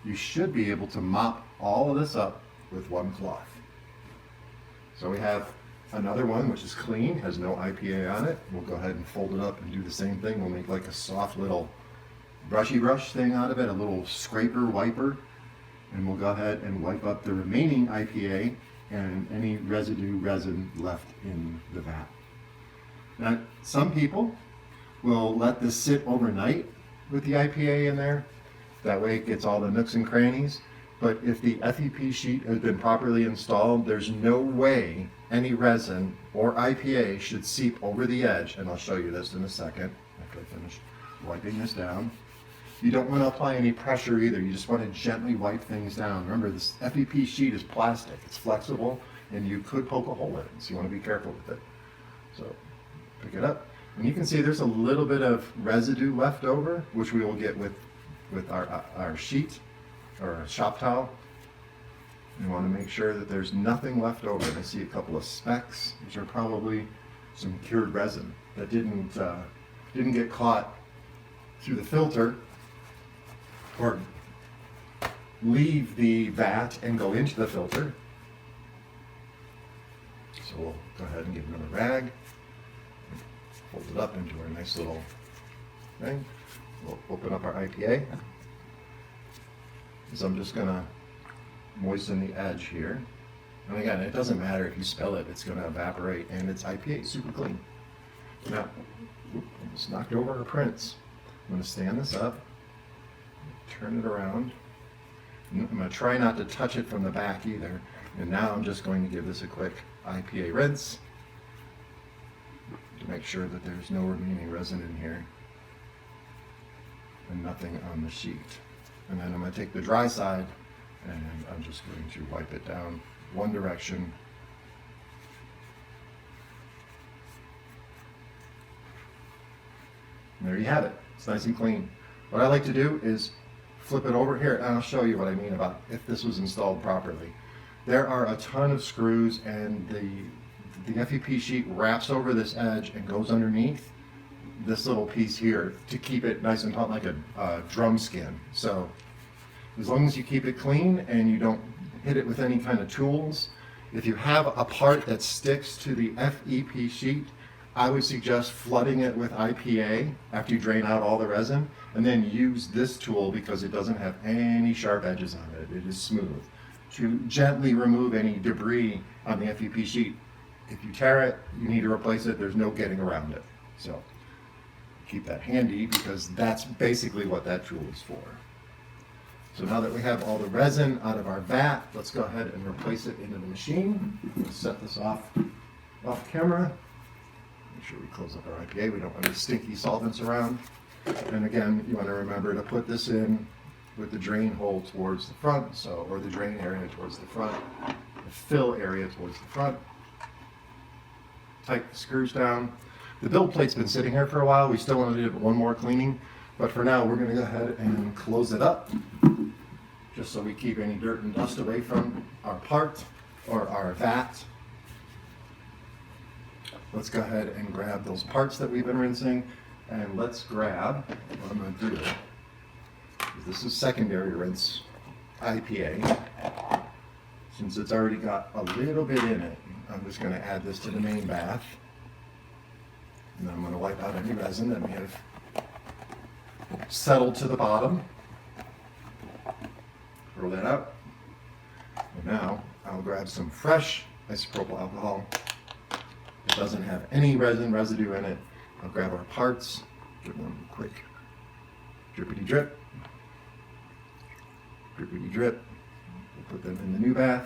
you should be able to mop all of this up with one cloth. So we have another one which is clean, has no IPA on it. We'll go ahead and fold it up and do the same thing. We'll make like a soft little brushy brush thing out of it, a little scraper wiper, and we'll go ahead and wipe up the remaining IPA and any residue resin left in the vat. Now, some people will let this sit overnight with the IPA in there. That way it gets all the nooks and crannies. But if the FEP sheet has been properly installed, there's no way any resin or IPA should seep over the edge. And I'll show you this in a second after I finish wiping this down. You don't want to apply any pressure either. You just want to gently wipe things down. Remember, this FEP sheet is plastic. It's flexible, and you could poke a hole in it, so you want to be careful with it. So pick it up. And you can see there's a little bit of residue left over, which we will get with our sheet or a shop towel. You want to make sure that there's nothing left over. I see a couple of specks, which are probably some cured resin that didn't didn't get caught through the filter or leave the vat and go into the filter. So we'll go ahead and get another rag, fold it up into a nice little thing. We'll open up our IPA. So I'm just gonna moisten the edge here. And again, it doesn't matter if you spill it, it's gonna evaporate, and it's IPA, super clean. Now, I just knocked over our prints. I'm gonna stand this up, turn it around. I'm gonna try not to touch it from the back either. And now I'm just going to give this a quick IPA rinse to make sure that there's no remaining resin in here and nothing on the sheet. And then I'm going to take the dry side and I'm just going to wipe it down one direction. And there you have it. It's nice and clean. What I like to do is flip it over here, and I'll show you what I mean about if this was installed properly. There are a ton of screws, and the FEP sheet wraps over this edge and goes underneath this little piece here to keep it nice and taut, like a drum skin. So as long as you keep it clean and you don't hit it with any kind of tools, if you have a part that sticks to the FEP sheet, I would suggest flooding it with IPA after you drain out all the resin, and then use this tool because it doesn't have any sharp edges on it. It is smooth, to gently remove any debris on the FEP sheet. If you tear it, you need to replace it. There's no getting around it. So keep that handy because that's basically what that tool is for. So now that we have all the resin out of our vat, let's go ahead and replace it into the machine. We'll set this off camera. Make sure we close up our IPA. We don't want any stinky solvents around. And again, you want to remember to put this in with the drain hole towards the front, or the drain area towards the front, the fill area towards the front. Tighten the screws down. The build plate's been sitting here for a while. We still want to do one more cleaning, but for now we're going to go ahead and close it up, just so we keep any dirt and dust away from our part or our vat. Let's go ahead and grab those parts that we've been rinsing, and let's grab, what I'm going to do, this is secondary rinse IPA. Since it's already got a little bit in it, I'm just going to add this to the main bath. And then I'm going to wipe out any resin that may have settled to the bottom. Throw that out. And now I'll grab some fresh isopropyl alcohol. It doesn't have any resin residue in it. I'll grab our parts, give them a quick drippity drip. Drippity drip. We'll put them in the new bath.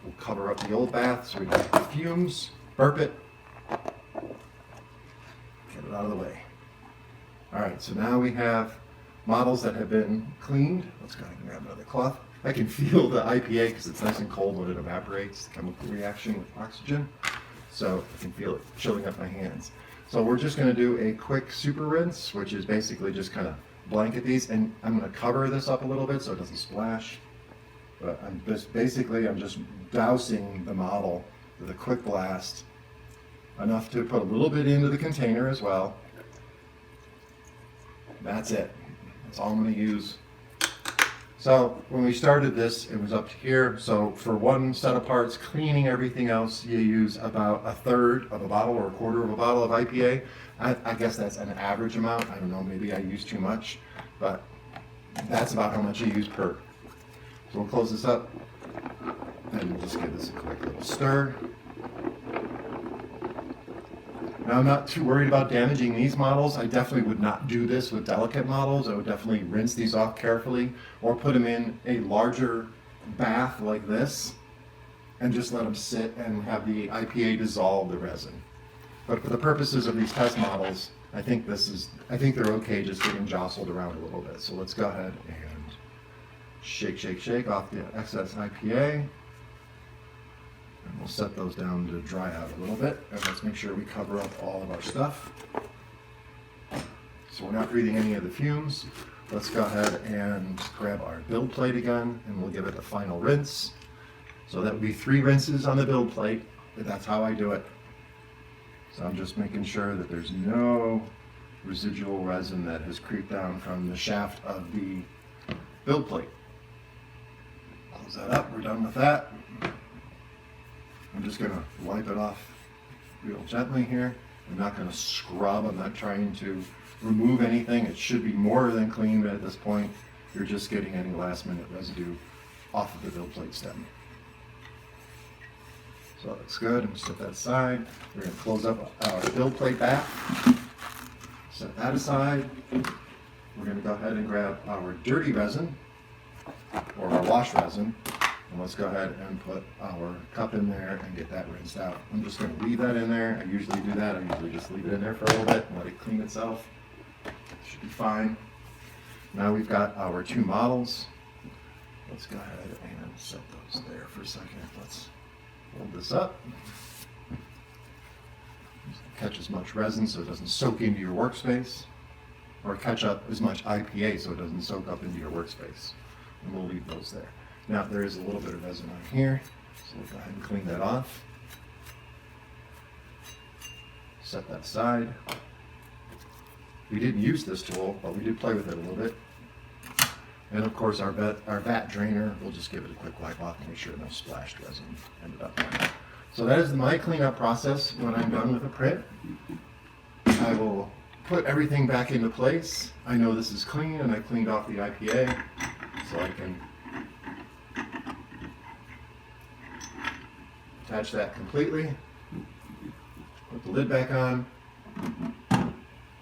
We'll cover up the old bath so we don't have the fumes. Burp it. Get it out of the way. All right, so now we have models that have been cleaned. Let's go ahead and grab another cloth. I can feel the IPA because it's nice and cold when it evaporates, the chemical reaction with oxygen. So I can feel it chilling up my hands. So we're just going to do a quick super rinse, which is basically just kind of blanket these, and I'm going to cover this up a little bit so it doesn't splash. But I'm just dousing the model with a quick blast, enough to put a little bit into the container as well. That's it. That's all I'm going to use. So when we started this, it was up to here. So for one set of parts, cleaning everything else, you use about a third of a bottle or a quarter of a bottle of IPA. I guess that's an average amount. I don't know, maybe I use too much, but that's about how much you use per. So we'll close this up and we'll just give this a quick little stir. Now, I'm not too worried about damaging these models. I definitely would not do this with delicate models. I would definitely rinse these off carefully or put them in a larger bath like this and just let them sit and have the IPA dissolve the resin. But for the purposes of these test models, I think they're okay just getting jostled around a little bit. So let's go ahead and shake, shake, shake off the excess IPA. And we'll set those down to dry out a little bit, and let's make sure we cover up all of our stuff. So we're not breathing any of the fumes. Let's go ahead and grab our build plate again, and we'll give it a final rinse. So that would be 3 rinses on the build plate, but that's how I do it. So I'm just making sure that there's no residual resin that has creeped down from the shaft of the build plate. Close that up, we're done with that. I'm just gonna wipe it off real gently here. I'm not gonna scrub, I'm not trying to remove anything. It should be more than clean, but at this point, you're just getting any last minute residue off of the build plate stem. So that looks good. I'm gonna set that aside. We're gonna close up our build plate back. Set that aside. We're gonna go ahead and grab our dirty resin, or our wash resin, and let's go ahead and put our cup in there and get that rinsed out. I'm just gonna leave that in there. I usually do that. I usually just leave it in there for a little bit and let it clean itself. Should be fine. Now we've got our two models. Let's go ahead and set those there for a second. Let's hold this up. Catch as much resin so it doesn't soak into your workspace, or catch up as much IPA so it doesn't soak up into your workspace. And we'll leave those there. Now there is a little bit of resin on here, so we'll go ahead and clean that off. Set that aside. We didn't use this tool, but we did play with it a little bit. And of course our vat drainer, we'll just give it a quick wipe off and make sure no splashed resin ended up on it. So that is my cleanup process when I'm done with a print. I will put everything back into place. I know this is clean and I cleaned off the IPA, so I can attach that completely, put the lid back on, and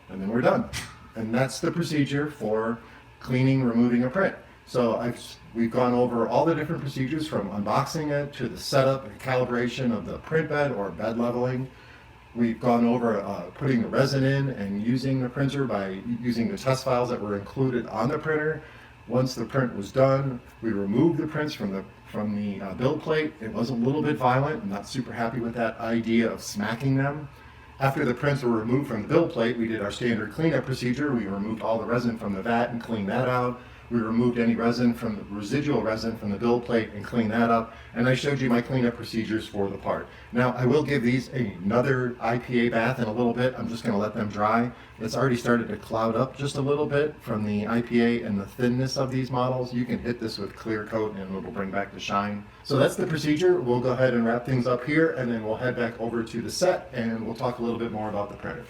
then we're done. And that's the procedure for cleaning, removing a print. So we've gone over all the different procedures, from unboxing it to the setup and calibration of the print bed or bed leveling. We've gone over putting the resin in and using the printer by using the test files that were included on the printer. Once the print was done, we removed the prints from the build plate. It was a little bit violent. I'm not super happy with that idea of smacking them. After the prints were removed from the build plate, we did our standard cleanup procedure. We removed all the resin from the vat and cleaned that out. We removed any residual resin from the build plate and cleaned that up. And I showed you my cleanup procedures for the part. Now, I will give these another IPA bath in a little bit. I'm just gonna let them dry. It's already started to cloud up just a little bit from the IPA and the thinness of these models. You can hit this with clear coat and it'll bring back the shine. So that's the procedure. We'll go ahead and wrap things up here, and then we'll head back over to the set and we'll talk a little bit more about the printer.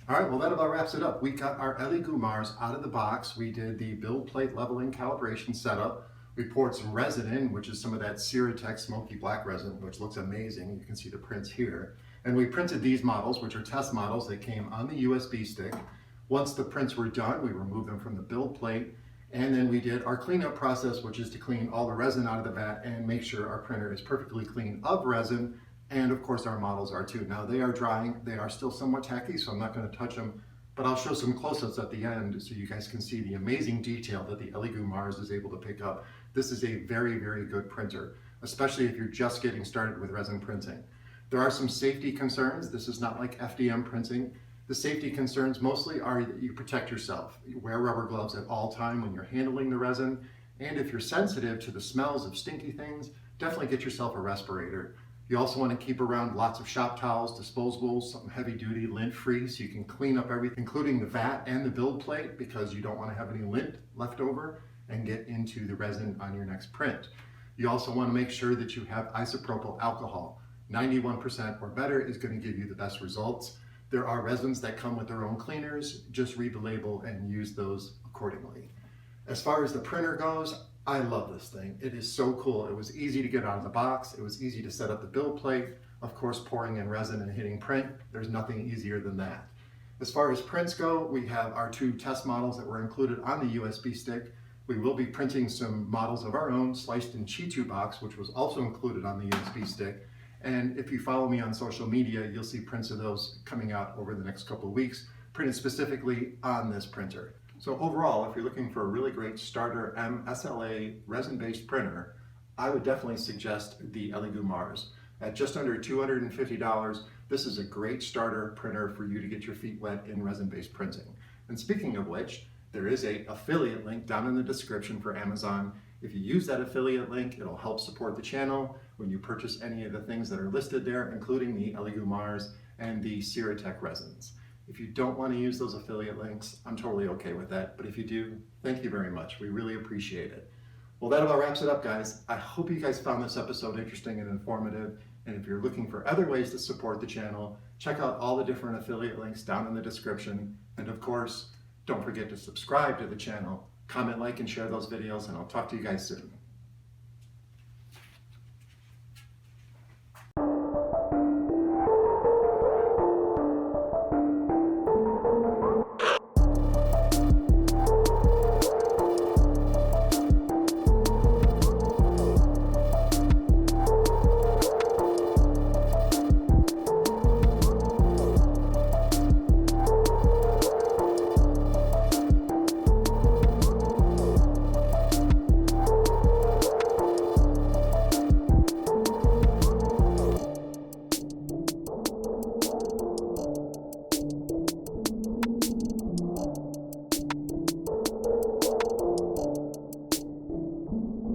All right, well, that about wraps it up. We got our Elegoo Mars out of the box. We did the build plate leveling calibration setup. We poured some resin in, which is some of that Ceratec smoky black resin, which looks amazing. You can see the prints here. And we printed these models, which are test models. They came on the USB stick. Once the prints were done, we removed them from the build plate. And then we did our cleanup process, which is to clean all the resin out of the vat and make sure our printer is perfectly clean of resin. And of course our models are too. Now they are drying, they are still somewhat tacky, so I'm not going to touch them, but I'll show some close-ups at the end so you guys can see the amazing detail that the Elegoo Mars is able to pick up. This is a very, very good printer, especially if you're just getting started with resin printing. There are some safety concerns. This is not like FDM printing. The safety concerns mostly are that you protect yourself. You wear rubber gloves at all time when you're handling the resin, and if you're sensitive to the smells of stinky things, definitely get yourself a respirator. You also want to keep around lots of shop towels, disposables, something heavy duty, lint free, so you can clean up everything, including the vat and the build plate, because you don't want to have any lint left over and get into the resin on your next print. You also want to make sure that you have isopropyl alcohol. 91% or better is going to give you the best results. There are resins that come with their own cleaners. Just read the label and use those accordingly. As far as the printer goes, I love this thing. It is so cool. It was easy to get out of the box. It was easy to set up the build plate. Of course, pouring in resin and hitting print, there's nothing easier than that. As far as prints go, we have our two test models that were included on the USB stick. We will be printing some models of our own sliced in Chi2 box, which was also included on the USB stick. And if you follow me on social media, you'll see prints of those coming out over the next couple of weeks, printed specifically on this printer. So overall, if you're looking for a really great starter mSLA resin-based printer, I would definitely suggest the Elegoo Mars. At just under $250, this is a great starter printer for you to get your feet wet in resin-based printing. And speaking of which, there is an affiliate link down in the description for Amazon. If you use that affiliate link, it'll help support the channel when you purchase any of the things that are listed there, including the Elegoo Mars and the Ceratech resins. If you don't want to use those affiliate links, I'm totally okay with that. But if you do, thank you very much. We really appreciate it. Well, that about wraps it up, guys. I hope you guys found this episode interesting and informative. And if you're looking for other ways to support the channel, check out all the different affiliate links down in the description. And of course, don't forget to subscribe to the channel, comment, like, and share those videos, and I'll talk to you guys soon.